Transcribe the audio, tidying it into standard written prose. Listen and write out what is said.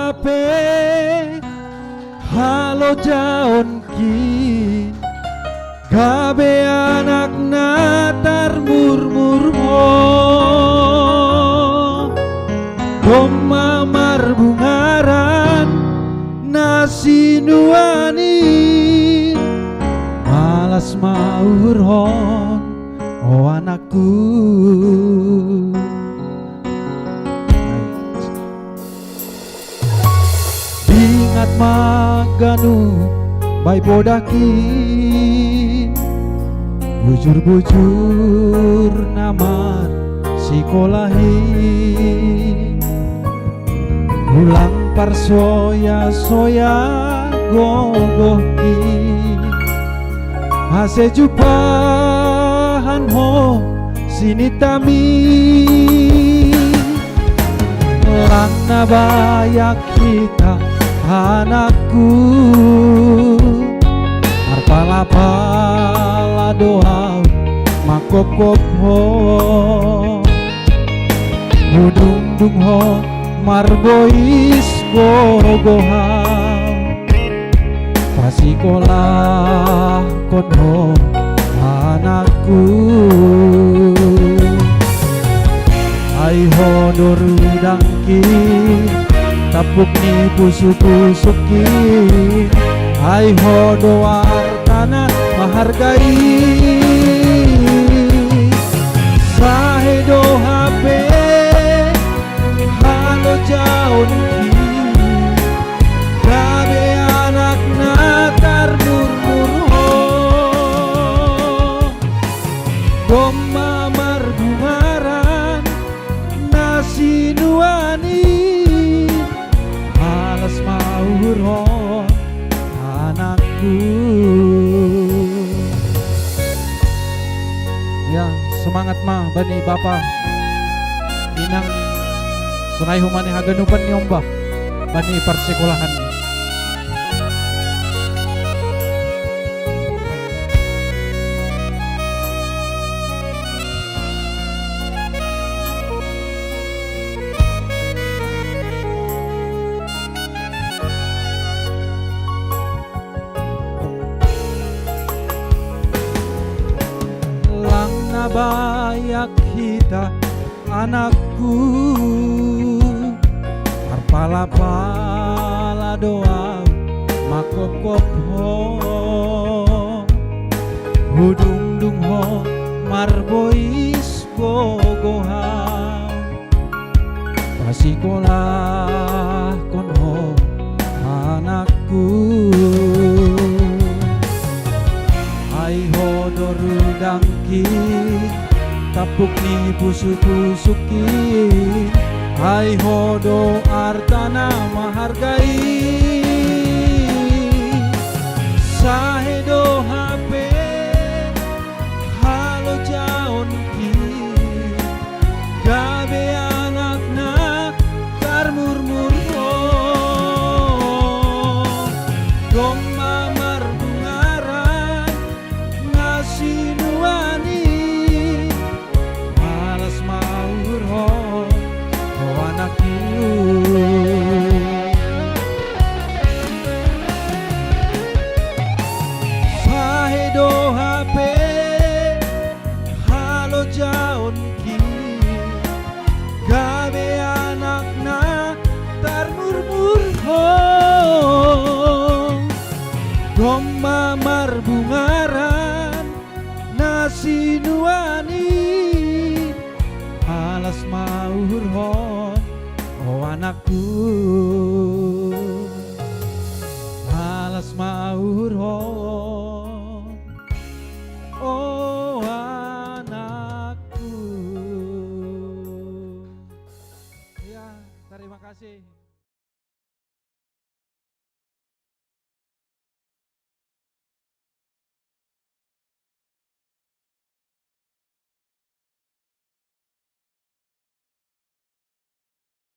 HP halo jaon ki gabe anak natar murmurmo goma marbungaran nasi nuani malas maurhon oh anakku. Ingat maganu bay podakin bujur-bujur namat sikolahin ulang parsoya-soya gogohin hase jupahan ho sinitami lang nabayak kita anakku arpala-pala doa makop-kop ho budung-dung ho marbois gogoham pasikolah kon ho anakku ai ho dorudangki tapuk ni pusuk-pusuki ai ho doar tanah mahargai sahe do HP halo jaon ki gabe anak natar murmur ho goma marbungaran nasi nuani maurhon anakku. Ya semangat mah bani bapa inang sunai humani haganupan nyombah bani persekolahan. Bayak kita anakku arpala-pala doa makop-kop ho hudung-dung ho marbois gogoham pasikolah kon ho anakku ai ho dorudangki tapuk ni pusuk-pusuki hai hodo artana mahargai sahedo HP halo jaon ki gabe anak nak tarmurmur ho goma marbungaran nasi nuani sahedo HP halo jaon ki gabe anak nak tarmurmur ho goma marbungaran nasi nuani alas maurhon oh anakku alas maurhon oh anakku. Ya terima kasih.